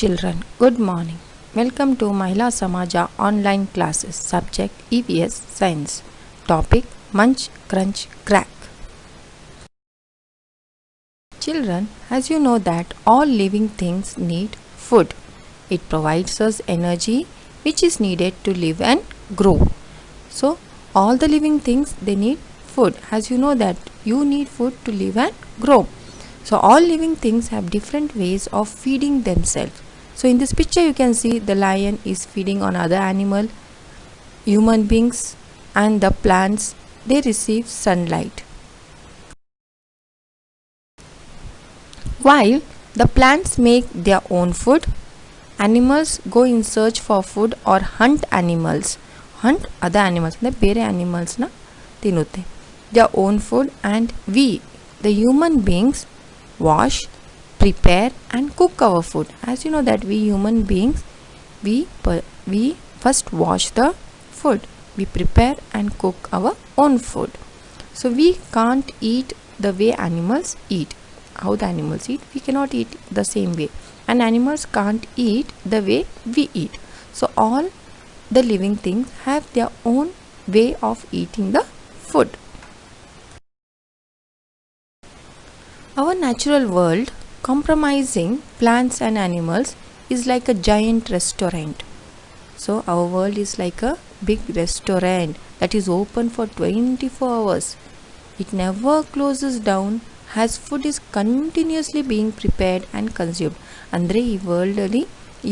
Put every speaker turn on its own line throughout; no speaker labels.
children, good morning. Welcome to Mahila Samaja online classes. Subject EVS Science. Topic Munch, Crunch, Crack. Children, as you know that all living things need food. It provides us energy which is needed to live and grow. So, all the living things they need food. As you know that you need food to live and grow. So all living things have different ways of feeding themselves. So in this picture you can see the lion is feeding on other animal, human beings and the plants, they receive sunlight. While the plants make their own food, animals go in search for food or hunt animals. Hunt other animals, ಬೇರೆ animals na ತಿನ್ನುತ್ತೆ. Their own food, and we, the human beings, wash, prepare and cook our food. As you know that we human beings, we first wash the food, we prepare and cook our own food. So we can't eat the way animals eat. How the animals eat, we cannot eat the same way, and animals can't eat the way we eat. So all the living things have their own way of eating the food. Our natural world, comprising plants and animals, is like a giant restaurant. So our world is like a big restaurant that is open for 24 hours. It never closes down as food is continuously being prepared and consumed. Andre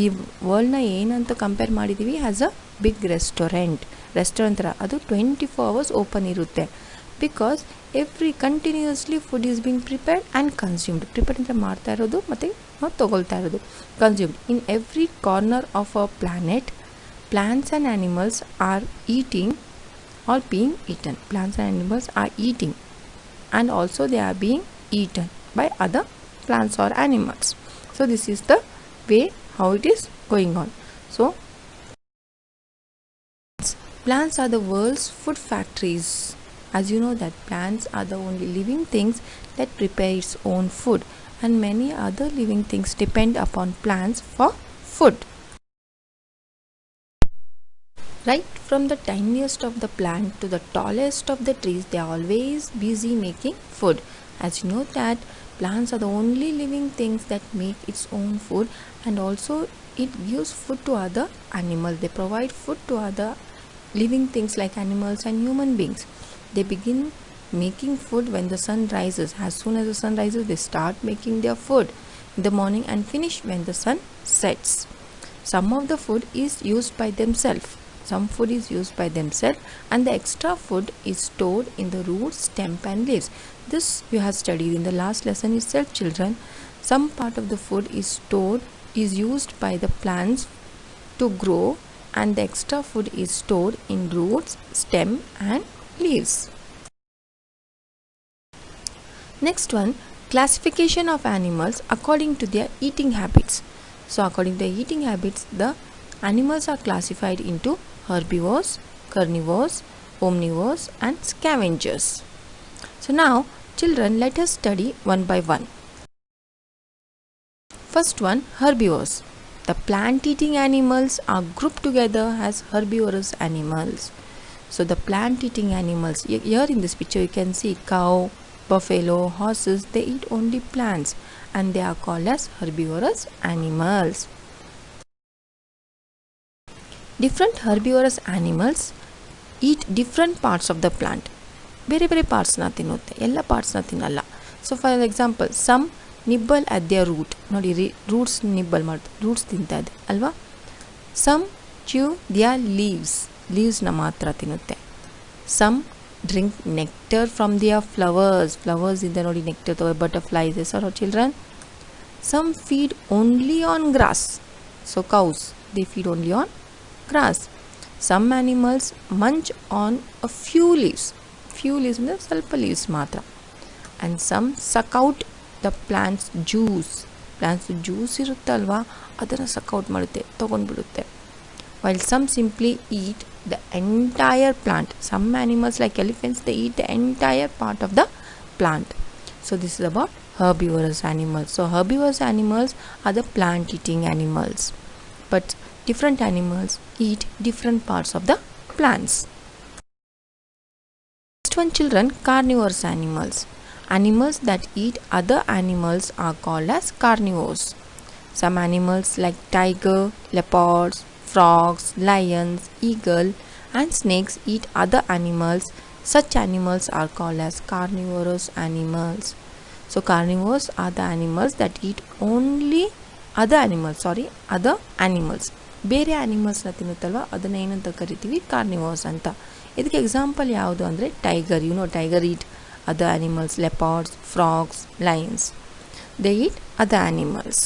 ಈ ವರ್ಲ್ಡ್ನ ಏನಂತ compare ಮಾಡಿದ್ದೀವಿ as a big restaurant ಥರ ಅದು 24 hours open ಇರುತ್ತೆ. Because every continuously food is being prepared and consumed. Prepared ಅಂದರೆ ಮಾಡ್ತಾ ಇರೋದು ಮತ್ತು ನಾವು ತೊಗೊಳ್ತಾ ಇರೋದು, consumed. In every corner of a planet, plants and animals are eating or being eaten. Plants and animals are eating, and also they are being eaten by other plants or animals. So this is the way how it is going on. So plants are the world's food factories. As you know that plants are the only living things that prepare its own food, and many other living things depend upon plants for food. Right from the tiniest of the plant to the tallest of the trees, they are always busy making food. As you know that plants are the only living things that make its own food, and also it gives food to other animals. They provide food to other living things like animals and human beings. They begin making food when the sun rises. As soon as the sun rises, they start making their food in the morning and finish when the sun sets. Some of the food is used by themselves. Some food is used by themselves, and the extra food is stored in the roots, stem and leaves. This you have studied in the last lesson itself, children. Some part of the food is used by the plants to grow, and the extra food is stored in roots, stem and leaves. Next one, classification of animals according to their eating habits. So according to their eating habits, the animals are classified into herbivores, carnivores, omnivores and scavengers. So now children, let us study one by one. First one, herbivores. The plant eating animals are grouped together as herbivorous animals. So the plant eating animals, here in this picture you can see cow, buffalo, horses, they eat only plants and they are called as herbivorous animals. Different herbivorous animals eat different parts of the plant. ಬೇರೆ ಬೇರೆ ಪಾರ್ಟ್ಸ್ನ ತಿನ್ನುತ್ತೆ, ಎಲ್ಲ ಪಾರ್ಟ್ಸ್ನ ತಿನ್ನಲ್ಲ. So for example, some nibble at their root. ನೋಡಿ roots nibble ಮಾಡ್ತಾರೆ, roots ತಿಂತಾ ಇದೆ ಅಲ್ವಾ. ಸಮ್ ಚ್ಯೂ ದಿಯರ್ ಲೀವ್ಸ್ನ ಮಾತ್ರ ತಿನ್ನುತ್ತೆ. Some drink nectar from their flowers ಇಂದ ನೋಡಿ ನೆಕ್ಟರ್ ತಗೋ, butterflies sir children. Some feed only on grass. So cows, they feed only on grass. Some animals munch on a few leaves ಅಂದರೆ ಸ್ವಲ್ಪ leaves ಮಾತ್ರ, and some suck out the plant's juice ಇರುತ್ತಲ್ವಾ, ಅದನ್ನು suck out ಮಾಡುತ್ತೆ, ತೊಗೊಂಡ್ಬಿಡುತ್ತೆ. While some simply eat the entire plant. Some animals like elephants, they eat the entire part of the plant. So this is about herbivorous animals. So herbivorous animals are the plant eating animals, but different animals eat different parts of the plants. Next one, children, carnivorous animals. Animals that eat other animals are called as carnivores. Some animals like tiger, leopards, frogs, lions, eagle and snakes eat other animals. Such animals are called as carnivorous animals. So carnivores are the animals that eat only other animals. ಬೇರೆ ಆನಿಮಲ್ಸ್ನ ತಿನ್ನುತ್ತಲ್ವ ಅದನ್ನ ಏನಂತ ಕರಿತೀವಿ, carnivores ಅಂತ. ಇದಕ್ಕೆ example ಯಾವುದು ಅಂದರೆ tiger. Tiger heat other animals, leopards, frogs, lions. They eat other animals.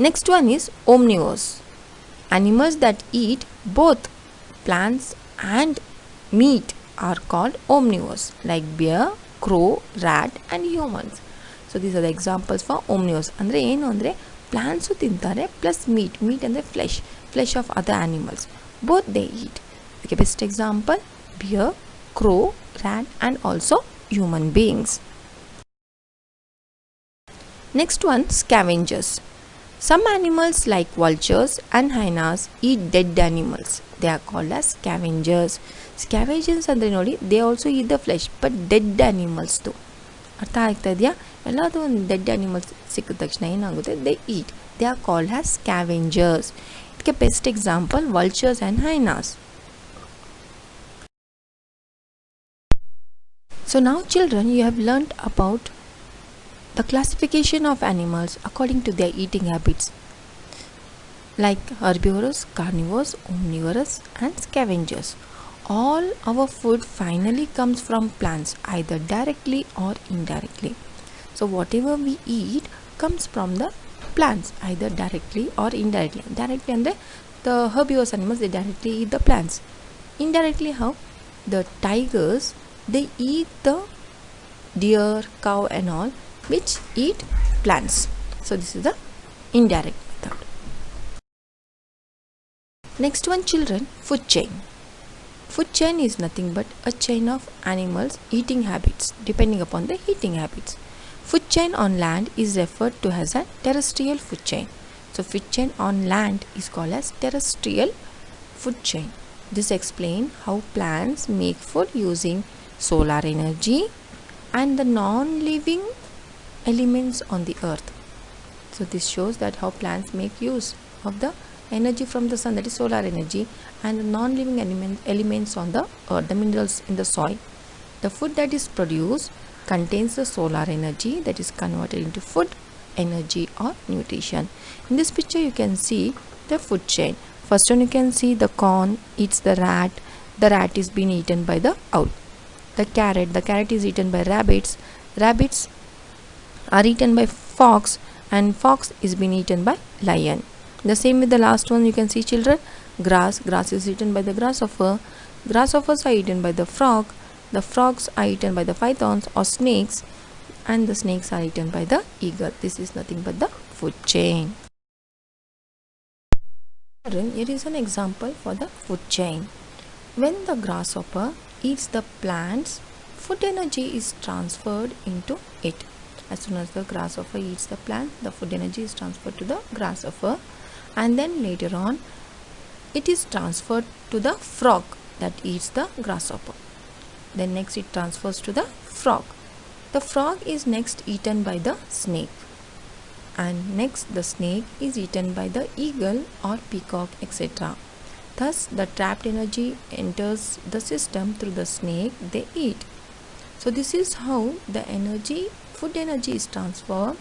Next one is omnivores. Animals that eat both plants and meat are called omnivores, like bear, crow, rat and humans. So these are the examples for omnivores. ಅಂದರೆ ಏನು ಅಂದರೆ plants ತಿಂತಾರೆ plus meat ಅಂದರೆ flesh of other animals. Both they eat. ಅದಕ್ಕೆ best example bear, crow, rat and also human beings. Next one, scavengers. Some animals like vultures and hyenas eat dead animals. They are called as scavengers. Scavengers ಅಂದರೆ ನೋಡಿ, they also eat the flesh but dead animals too. ಅರ್ಥ ಆಗ್ತಾ ಇದೆಯಾ? ಎಲ್ಲಾದರೂ ಒಂದು dead animals ಸಿಕ್ಕಿದ ತಕ್ಷಣ ಏನಾಗುತ್ತೆ, they eat. They are called as scavengers. ಇದಕ್ಕೆ best example vultures and hyenas. So now children, you have learnt about the classification of animals according to their eating habits, like herbivorous, carnivores, omnivorous and scavengers. All our food finally comes from plants, either directly or indirectly. So whatever we eat comes from the plants, either directly or indirectly. Directly and the herbivorous animals, they directly eat the plants. Indirectly how? The tigers, they eat the deer, cow and all, which eat plants. So this is the indirect method. Next one, children, food chain. Food chain is nothing but a chain of animals eating habits depending upon the eating habits. Food chain on land is referred to as a terrestrial food chain. So food chain on land is called as terrestrial food chain. This explains how plants make food using solar energy and the non-living elements on the earth. So this shows that how plants make use of the energy from the sun, that is solar energy, and the non-living elements on the earth, the minerals in the soil. The food that is produced contains the solar energy that is converted into food, energy or nutrition. In this picture you can see the food chain. First one you can see the corn eats the rat. The rat is being eaten by the owl. The carrot is eaten by rabbits. Rabbits are eaten by fox and fox is being eaten by lion. The same with the last one, you can see children, grass is eaten by the grasshopper. Grasshoppers are eaten by the frog. The frogs are eaten by the pythons or snakes, and the snakes are eaten by the eagle. This is nothing but the food chain. Here is an example for the food chain. When the grasshopper eats the plants, food energy is transferred into it. As soon as the grasshopper eats the plant, the food energy is transferred to the grasshopper, and then later on it is transferred to the frog that eats the grasshopper. Then next it transfers to the frog. The frog is next eaten by the snake, and next the snake is eaten by the eagle or peacock, etc. Thus the trapped energy enters the system through the snake they eat. So this is how the food energy is transferred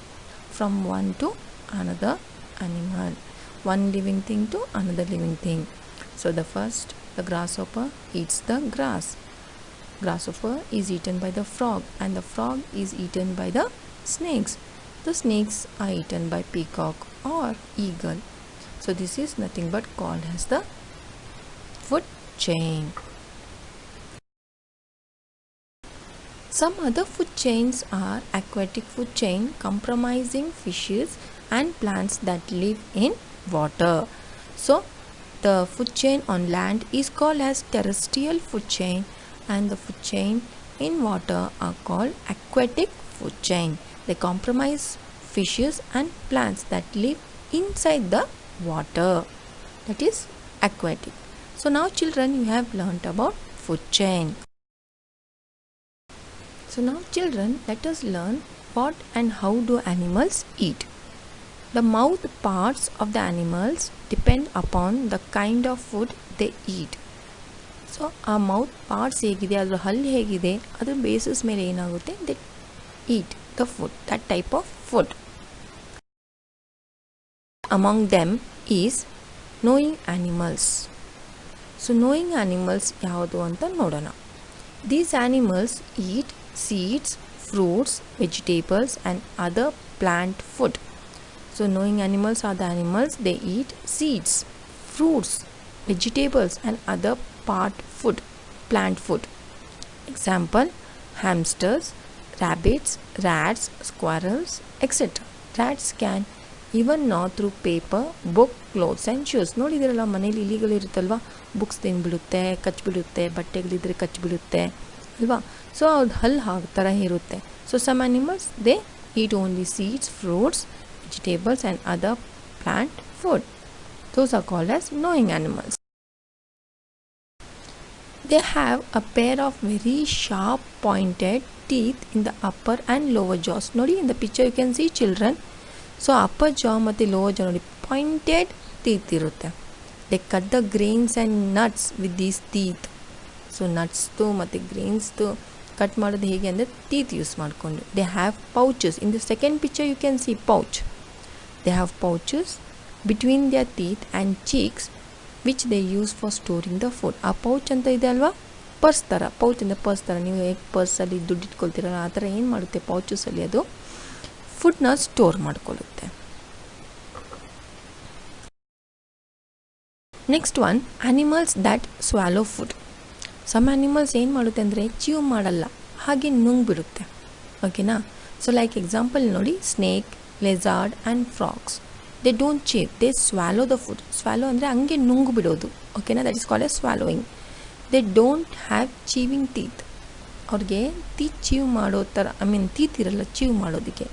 from one to another animal, one living thing to another living thing. So the grasshopper eats the grass. Grasshopper is eaten by the frog, and the frog is eaten by the snakes. The snakes are eaten by peacock or eagle. So this is nothing but called as the food chain. Some other food chains are aquatic food chain, comprising fishes and plants that live in water. So the food chain on land is called as terrestrial food chain, and the food chain in water are called aquatic food chain. They comprise fishes and plants that live inside the water. That is aquatic. So now children, you have learnt about food chain. So now children, let us learn what and how do animals eat. The mouth parts of the animals depend upon the kind of food they eat. So ಆ mouth parts ಹೇಗಿದೆ, ಅದರ ಹಲ್ಲು ಹೇಗಿದೆ, ಅದ್ರ basis ಮೇಲೆ ಏನಾಗುತ್ತೆ, they eat the food, that type of food. Among them is gnawing animals. So gnawing animals ಯಾವುದು ಅಂತ ನೋಡೋಣ. These animals eat seeds, fruits, vegetables and other plant food. So knowing animals are the animals, they eat seeds, fruits, vegetables and other plant food. Example, hamsters, rabbits, rats, squirrels, etc. Rats can even gnaw through paper, book, clothes and shoes. ನೋಡಿದಿರಲ್ಲ, ಮನೇಲಿ ಇಲಿಗಳಿರುತ್ತಲ್ವ, books ತಿಂದ್ಬಿಡುತ್ತೆ, ಕಚ್ಚಿಬಿಡುತ್ತೆ, ಬಟ್ಟೆಗಳಿದ್ರೆ ಕಚ್ಚಿಬಿಡುತ್ತೆ ಅಲ್ವಾ. So ಅದು ಹಲ್ಲು ಥರ ಇರುತ್ತೆ. So some animals they eat only seeds, fruits, vegetables and other plant food. Those are called as knowing animals. They have a pair of very sharp pointed teeth in the upper and lower jaws. Nodi, in the picture you can see children. So upper jaw ಮತ್ತು lower jaw ನೋಡಿ pointed teeth ಇರುತ್ತೆ. They cut the grains and nuts with these teeth. So nuts ಮತ್ತು grains cut ಮಾಡೋದು ಹೇಗೆ ಅಂದರೆ teeth use ಮಾಡಿಕೊಂಡು. They have pouches. In the second picture you can see pouch. They have pouches between their teeth and cheeks which they use for storing the food. ಆ pouch ಅಂತ ಇದೆ ಅಲ್ವಾ, purse ಥರ. Pouch ಅಂದರೆ purse ಥರ, ನೀವು ಹೇಗೆ ಪರ್ಸಲ್ಲಿ ದುಡ್ಡು ಇಟ್ಕೊಳ್ತೀರಲ್ಲ ಆ ಥರ ಏನು ಮಾಡುತ್ತೆ, ಪೌಚಸಲ್ಲಿ ಅದು ಫುಡ್ನ ಸ್ಟೋರ್ ಮಾಡ್ಕೊಳ್ಳುತ್ತೆ. Next one, animals that swallow food. Some animals ಏನು ಮಾಡುತ್ತೆ ಅಂದರೆ ಚೀವ್ ಮಾಡಲ್ಲ, ಹಾಗೆ ನುಂಗ್ಬಿಡುತ್ತೆ. ಓಕೆನಾ. ಸೊ ಲೈಕ್ ಎಕ್ಸಾಂಪಲ್ ನೋಡಿ, snake, lizard and frogs. They don't chew, they swallow the food. Swallow ಅಂದರೆ ಹಂಗೆ ನುಂಗು ಬಿಡೋದು. ಓಕೆನಾ, that is called a swallowing. They don't have chewing teeth. ಅವ್ರಿಗೆ ಟೀತ್ ಚೀವ್ ಮಾಡೋ ಥರ, ಟೀತ್ ಇರಲ್ಲ ಚೀವ್ ಮಾಡೋದಕ್ಕೆ.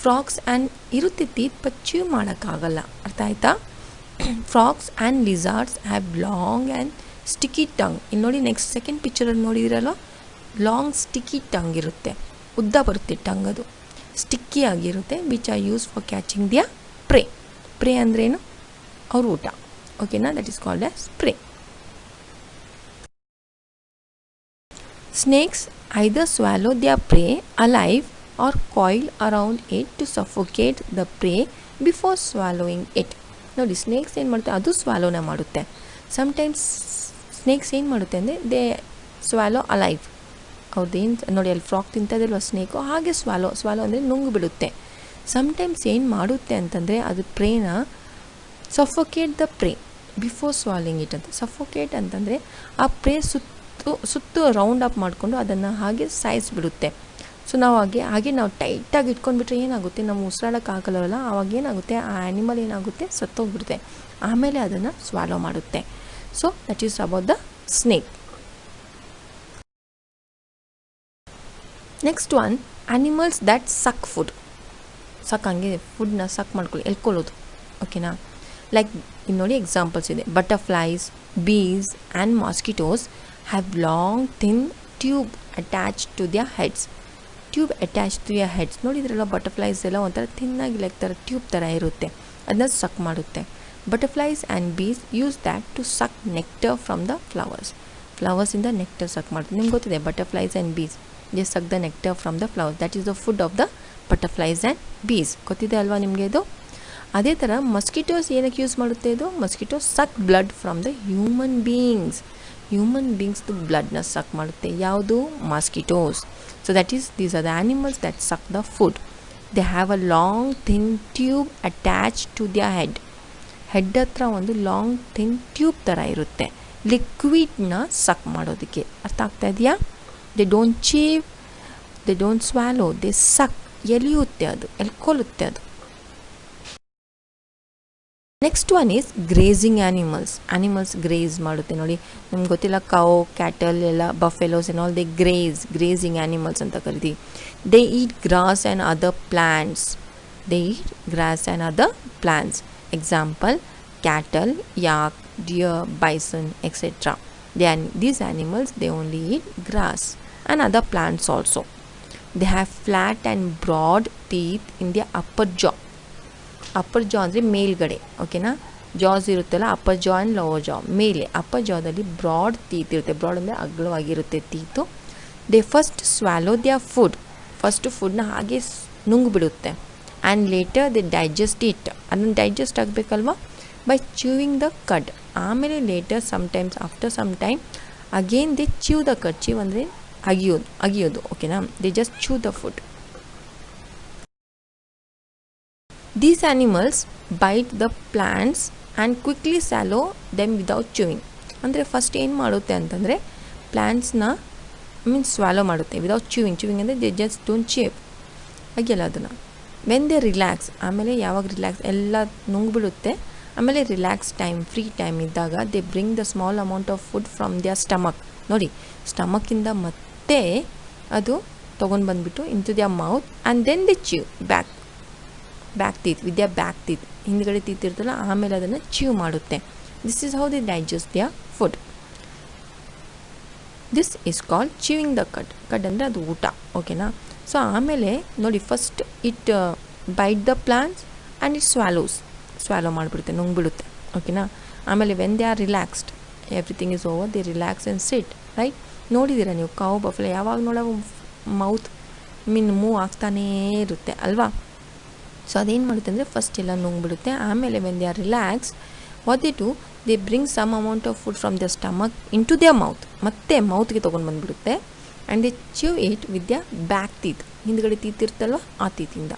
ಫ್ರಾಗ್ಸ್ ಆ್ಯಂಡ್ ಇರುತ್ತೆ ಟೀತ್, ಬಟ್ ಚೀವ್ ಮಾಡೋಕ್ಕಾಗಲ್ಲ. ಅರ್ಥ ಆಯ್ತಾ. Frogs and lizards have long and sticky tongue. ಇಲ್ಲಿ ನೋಡಿ, ನೆಕ್ಸ್ಟ್ ಸೆಕೆಂಡ್ ಪಿಕ್ಚರಲ್ಲಿ ನೋಡಿದಿರಲ್ಲ, ಲಾಂಗ್ ಸ್ಟಿಕ್ಕಿ ಟಂಗ್ ಇರುತ್ತೆ, ಉದ್ದ ಬರುತ್ತೆ ಟಂಗ್, ಅದು ಸ್ಟಿಕ್ಕಿ ಆಗಿರುತ್ತೆ. Which are use for catching their prey. Prey ಅಂದ್ರೇನು, ಅವ್ರ ಊಟ. ಓಕೆನಾ, that is called as prey. Snakes either swallow their prey alive or coil around it to suffocate the prey before swallowing it. ನೋಡಿ, snakes ಏನು ಮಾಡುತ್ತೆ, ಅದು ಸ್ವ್ಯಾಲೋನ ಮಾಡುತ್ತೆ. Sometimes snakes ಏನು ಮಾಡುತ್ತೆ ಅಂದರೆ ದೇ ಸ್ವ್ಯಾಲೋ ಅಲೈವ್. ಅವ್ರದ್ದೇನು ನೋಡಿ, ಅಲ್ಲಿ ಫ್ರಾಕ್ ತಿಂತದಲ್ವ ಸ್ನೇಕು, ಹಾಗೆ ಸ್ವ್ಯಾಲೋ ಅಂದರೆ ನುಂಗು ಬಿಡುತ್ತೆ. ಸಮ್ಟೈಮ್ಸ್ ಏನು ಮಾಡುತ್ತೆ ಅಂತಂದರೆ ಅದು ಪ್ರೇನ suffocate the prey before swallowing it ಅಂತ. ಸಫೋಕೇಟ್ ಅಂತಂದರೆ ಆ ಪ್ರೇ ಸುತ್ತು ರೌಂಡ್ ಅಪ್ ಮಾಡಿಕೊಂಡು ಅದನ್ನು ಹಾಗೆ ಸಾಯಿಸಿಬಿಡುತ್ತೆ. ಸೊ ನಾವು ಹಾಗೆ ನಾವು ಟೈಟಾಗಿ ಇಟ್ಕೊಂಡ್ಬಿಟ್ರೆ ಏನಾಗುತ್ತೆ, ನಾವು ಉಸಿರಾಡೋಕ್ಕಾಗಲ್ಲ. ಆವಾಗ ಏನಾಗುತ್ತೆ, ಆ ಆ್ಯನಿಮಲ್ ಏನಾಗುತ್ತೆ, ಸತ್ತೋಗ್ಬಿಡುತ್ತೆ. ಆಮೇಲೆ ಅದನ್ನು ಸ್ವಾಲೋ ಮಾಡುತ್ತೆ. So that is about the snake. Next one, animals that suck food. Suck, ಹಂಗೆ ಫುಡ್ನ ಸಕ್ ಎಳ್ಕೊಳ್ಳೋದು. ಓಕೆನಾ. ಲೈಕ್ ಇಲ್ಲಿ ನೋಡಿ ಎಕ್ಸಾಂಪಲ್ಸ್ ಇದೆ. Butterflies, bees and mosquitoes have long thin tube attach to their heads. Tube attach to their heads. ನೋಡಿದ್ರಲ್ಲ, butterflies ಎಲ್ಲ ಒಂಥರ ಥಿನ್ನಾಗಿ like ಥರ ಟ್ಯೂಬ್ ಥರ ಇರುತ್ತೆ, ಅದನ್ನ ಸಕ್ ಮಾಡುತ್ತೆ. Butterflies and bees use that to suck nectar from the flowers. ಫ್ಲವರ್ಸಿಂದ nectar suck ಮಾಡ್ತಾರೆ. ನಿಮ್ಗೆ ಗೊತ್ತಿದೆ, butterflies and bees they suck the nectar from the flowers. That is the food of the butterflies and bees. ಗೊತ್ತಿದೆ ಅಲ್ವಾ ನಿಮಗೆ ಇದು. ಅದೇ ಥರ ಮಸ್ಕಿಟೋಸ್ ಏನಕ್ಕೆ ಯೂಸ್ ಮಾಡುತ್ತೆ ಇದು, mosquitoes suck blood from the human ಬೀಯಿಂಗ್ಸ್ದು ಬ್ಲಡ್ನ ಸಕ್ ಮಾಡುತ್ತೆ. ಯಾವುದು, mosquitoes. So that is these are the animals that suck the food. They have a long thin tube attach to their head. Head ಹತ್ರ ಒಂದು long thin tube ಥರ ಇರುತ್ತೆ, ಲಿಕ್ವಿಡ್ನ ಸಕ್ ಮಾಡೋದಕ್ಕೆ. ಅರ್ಥ ಆಗ್ತಾ ಇದೆಯಾ. They don't chew, they don't swallow, they suck. ಎಲಿಯುತ್ತೆ, ಅದು ಎಲ್ಕೊಳ್ಳುತ್ತೆ ಅದು. Next one is grazing animals graze ಮಾಡುತ್ತೆ ನೋಡಿ. ನಿಮ್ಗೆ ಗೊತ್ತಿಲ್ಲ, ಕೌ, ಕ್ಯಾಟಲ್ ಎಲ್ಲ, buffaloes and all they grazing animals ಅಂತ ಕರಿತೀವಿ. They eat grass and other plants. Example, cattle, yak, deer, bison, etc. These animals, they only eat grass and other plants also. They have flat and broad teeth in their upper jaw. Upper jaw ಅಂದರೆ ಮೇಲ್ಗಡೆ, ಓಕೆನಾ. ಜಾಸ್ ಇರುತ್ತಲ್ಲ, upper ಜಾ and lower jaw. ಮೇಲೆ upper ಜಾದಲ್ಲಿ broad teeth ಇರುತ್ತೆ. Broad ಅಂದರೆ ಅಗಲವಾಗಿರುತ್ತೆ teeth. They first swallow their food. First ಫುಡ್ನ ಹಾಗೆ ನುಂಗ್ಬಿಡುತ್ತೆ. And later they digest it. ಅದನ್ನು ಡೈಜೆಸ್ಟ್ ಆಗಬೇಕಲ್ವಾ, by chewing the cud. ಆಮೇಲೆ later after some time again they chew the cud. chew ಅಂದರೆ ಅಗಿಯೋದು, ಓಕೆನಾ. They just chew the food. These animals bite the plants and quickly swallow them without chewing. ಅಂದರೆ first ಏನು ಮಾಡುತ್ತೆ ಅಂತಂದರೆ ಪ್ಲ್ಯಾಂಟ್ಸ್ನ swallow ಮಾಡುತ್ತೆ without ಚೂವಿಂಗ್ ಅಂದರೆ ದೇ ಜಸ್ಟ್ ಡೋಂಟ್ chew ಆಗಿಲ್ಲ ಅದನ್ನು. ವೆನ್ ದೇ ರಿಲ್ಯಾಕ್ಸ್, ಆಮೇಲೆ ಯಾವಾಗ ರಿಲ್ಯಾಕ್ಸ್ ಎಲ್ಲ ನುಂಗ್ಬಿಡುತ್ತೆ, ಆಮೇಲೆ ರಿಲ್ಯಾಕ್ಸ್ ಟೈಮ್, ಫ್ರೀ ಟೈಮ್ ಇದ್ದಾಗ they bring the small amount of food from their stomach. ನೋಡಿ, ಸ್ಟಮಕ್ಕಿಂದ ಮತ್ತೆ ಅದು ತೊಗೊಂಡು ಬಂದುಬಿಟ್ಟು into their mouth and then they chew back teeth with their back teeth. ಹಿಂದ್ಗಡೆ ಟೀತ್ ಇರ್ತಲ್ಲ, ಆಮೇಲೆ ಅದನ್ನು ಚ್ಯೂ ಮಾಡುತ್ತೆ. This is how they digest their food. This is called chewing the cud ಅಂದರೆ ಅದು ಊಟ, ಓಕೆನಾ. ಸೊ ಆಮೇಲೆ ನೋಡಿ, first it bite the plants and it swallow ಮಾಡಿಬಿಡುತ್ತೆ, ನುಂಗ್ಬಿಡುತ್ತೆ, ಓಕೆನಾ. ಆಮೇಲೆ when they R relaxed, everything is over, they relax and sit, right. ನೋಡಿದ್ದೀರಾ ನೀವು, ಕಾವು ಬಫೆಲೋ ಯಾವಾಗ ನೋಡೋ ಮೌತ್ ಮೂವ್ ಆಗ್ತಾನೇ ಇರುತ್ತೆ ಅಲ್ವಾ. ಸೊ ಅದೇನು ಮಾಡುತ್ತೆ ಅಂದರೆ ಫಸ್ಟ್ ಎಲ್ಲ ನುಂಗ್ಬಿಡುತ್ತೆ. ಆಮೇಲೆ when they are relax, what they do, they bring some amount of food from the stomach into their mouth. ಮತ್ತೆ ಮೌತ್ಗೆ ತೊಗೊಂಡು ಬಂದುಬಿಡುತ್ತೆ. And they chew it with their back teeth. ಹಿಂದ್ಗಡೆ ಟೀತ್ ಇರ್ತಲ್ವ, ಆ ಟೀತಿಂದ.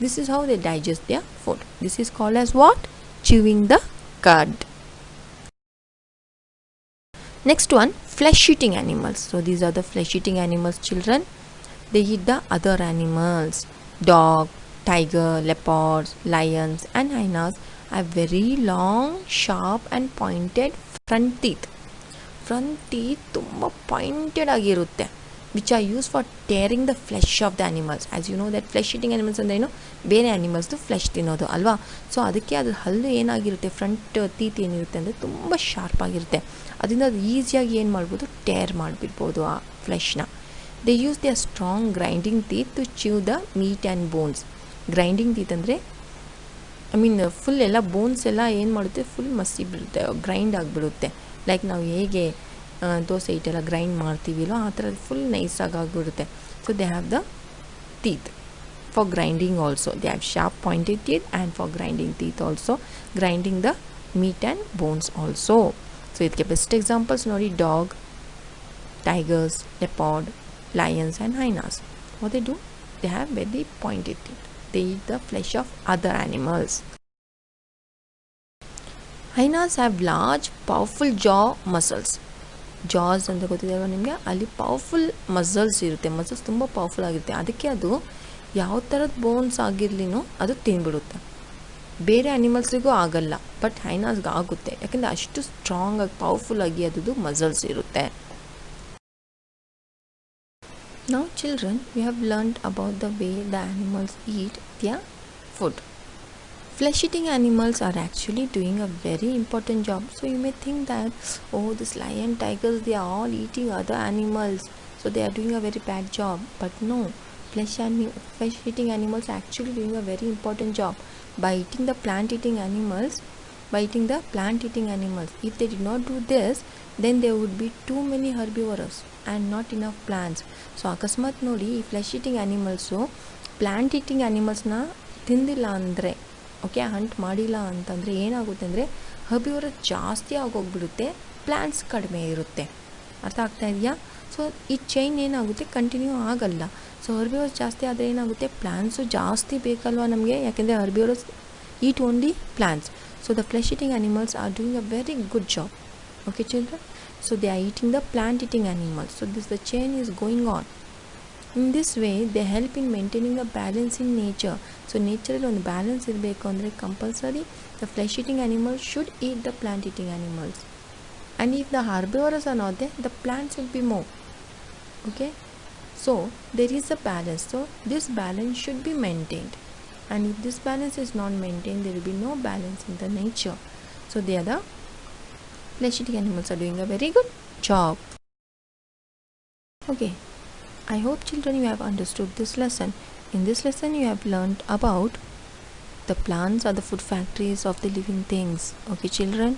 This is how they digest their food. This is called as what? Chewing the cud. Next one, flesh-eating animals. So these are the flesh-eating animals, children. They eat the other animals. Dog, tiger, leopards, lions and hyenas have very long, sharp and pointed front teeth. Front teeth ತುಂಬ pointed ಆಗಿರುತ್ತೆ. which are used for tearing the flesh of the animals. As you know that flesh eating animals ಅಂದರೆ ಏನು, ಬೇರೆ ಆ್ಯನಿಮಲ್ಸ್ದು flesh ತಿನ್ನೋದು ಅಲ್ವಾ. So ಅದಕ್ಕೆ ಅದು ಹಲ್ಲು ಏನಾಗಿರುತ್ತೆ, ಫ್ರಂಟ್ ಟೀತ್ ಏನಿರುತ್ತೆ ಅಂದರೆ ತುಂಬ ಶಾರ್ಪ್ ಆಗಿರುತ್ತೆ. ಅದರಿಂದ ಅದು ಈಸಿಯಾಗಿ ಏನು ಮಾಡ್ಬೋದು, ಟೇರ್ ಮಾಡಿಬಿಡ್ಬೋದು ಆ ಫ್ಲೆಶ್ನ. They use the strong grinding teeth to chew the meat and bones. Grinding teeth ಅಂದರೆ ಫುಲ್ ಎಲ್ಲ ಬೋನ್ಸ್ ಎಲ್ಲ ಏನು ಮಾಡುತ್ತೆ, ಫುಲ್ ಮಸಿ ಬಿಡುತ್ತೆ, ಗ್ರೈಂಡ್ ಆಗಿಬಿಡುತ್ತೆ. ಲೈಕ್ ನಾವು ಹೇಗೆ ದೋಸೆ ಹಿಟ್ಟೆಲ್ಲ ಗ್ರೈಂಡ್ ಮಾಡ್ತೀವಿಲ್ಲೋ ಆ ಥರ ಫುಲ್ ನೈಸಾಗಿ ಆಗಿಬಿಡುತ್ತೆ. So they have the teeth for grinding also. They have sharp pointed teeth and for grinding teeth also, grinding the meat and bones also. So ಇದಕ್ಕೆ ಬೆಸ್ಟ್ ಎಕ್ಸಾಂಪಲ್ಸ್ ನೋಡಿ, dog, tigers, leopard, lions and hyenas. What they do, they have very pointed teeth. They eat the flesh of other animals. Hyenas have large powerful jaw muscles. Jaws ಅಂತ ಗೊತ್ತಿದೆ ಅಲ್ವಾ ನಿಮಗೆ, ಅಲ್ಲಿ powerful muscles ಇರುತ್ತೆ. Muscles ತುಂಬ powerful ಆಗಿರುತ್ತೆ. ಅದಕ್ಕೆ ಅದು ಯಾವ ಥರದ ಬೋನ್ಸ್ ಆಗಿರ್ಲಿನೂ ಅದು ತಿಂದ್ಬಿಡುತ್ತೆ. ಬೇರೆ ಆ್ಯನಿಮಲ್ಸ್ರಿಗೂ ಆಗಲ್ಲ, ಬಟ್ ಹೈನಾಸ್ಗೆ ಆಗುತ್ತೆ. ಯಾಕೆಂದರೆ ಅಷ್ಟು ಸ್ಟ್ರಾಂಗಾಗಿ ಪವರ್ಫುಲ್ಲಾಗಿ ಅದು ಮಸಲ್ಸ್ ಇರುತ್ತೆ. Now children, we have learned about the way the animals eat their food. Flesh-eating animals are actually doing a very important job. So you may think that, oh, this lion, tigers, they are all eating other animals, so they are doing a very bad job. But no, flesh-eating animals are actually doing a very important job by eating the plant-eating animals. If they did not do this, then there would be too many herbivores and not enough plants. So ಅಕಸ್ಮಾತ್ ನೋಡಿ, ಈ flesh-eating animals plant-eating ಆ್ಯನಿಮಲ್ಸ್ನ ತಿಂದಿಲ್ಲ ಅಂದರೆ, okay, Hunt ಮಾಡಿಲ್ಲ ಅಂತಂದರೆ ಏನಾಗುತ್ತೆ ಅಂದರೆ ಹರ್ಬಿವರಸ್ ಜಾಸ್ತಿ ಆಗೋಗ್ಬಿಡುತ್ತೆ, ಪ್ಲ್ಯಾಂಟ್ಸ್ ಕಡಿಮೆ ಇರುತ್ತೆ. ಅರ್ಥ ಆಗ್ತಾ ಇದೆಯಾ? ಸೊ ಈ ಚೈನ್ ಏನಾಗುತ್ತೆ, ಕಂಟಿನ್ಯೂ ಆಗಲ್ಲ. ಸೊ ಹರ್ಬಿವರಸ್ ಜಾಸ್ತಿ ಆದರೆ ಏನಾಗುತ್ತೆ, ಪ್ಲ್ಯಾಂಟ್ಸು ಜಾಸ್ತಿ ಬೇಕಲ್ವ ನಮಗೆ, ಯಾಕೆಂದರೆ herbivores eat only plants. So the flesh eating animals are doing a very good job. Okay children, so they are eating the plant eating animals. So the chain is going on. In this way they help in maintaining a balance in nature. So nature ಒಂದು balance ಇರಬೇಕು ಅಂದರೆ compulsory the flesh eating animals should eat the plant eating animals, and if the herbivores are not there, the plants will be more. Okay, so there is a balance, so this balance should be maintained, and if this balance is not maintained, there will be no balance in the nature. So the other flesh eating animals are doing a very good job. Okay, I hope children you have understood this lesson. In this lesson you have learned about the plants are the food factories of the living things. Okay children,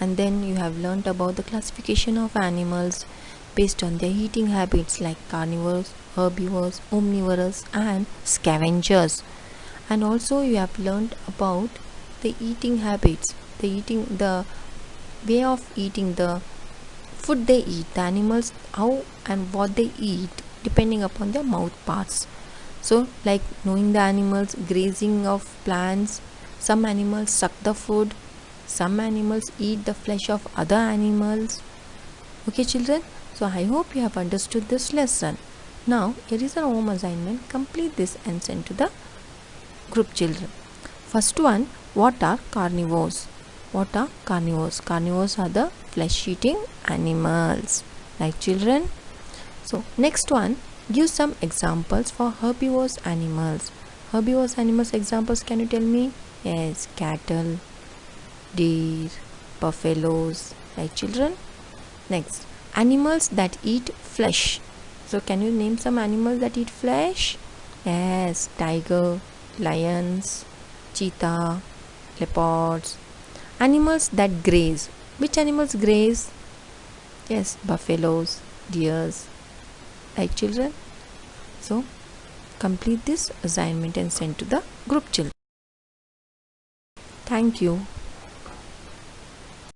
and then you have learned about the classification of animals based on their eating habits like carnivores, herbivores, omnivores and scavengers. And also you have learned about the eating habits, the way of eating, the food they eat, the animals, how and what they eat depending upon their mouth parts. So like knowing the animals grazing of plants, some animals suck the food, some animals eat the flesh of other animals. Okay children, so I hope you have understood this lesson. Now here is a home assignment. Complete this and send to the group children. First one, what are carnivores? What are carnivores? Carnivores are the flesh eating animals. Like children. So next one, give some examples for herbivorous animals. Herbivorous animals examples, can you tell me? Yes, cattle, deer, buffaloes. Right children. Next, animals that eat flesh. So can you name some animals that eat flesh? Yes, tiger, lions, cheetah, leopards. Animals that graze. Which animals graze? Yes, buffaloes, deers. Right children. So complete this assignment and send to the group children. Thank you.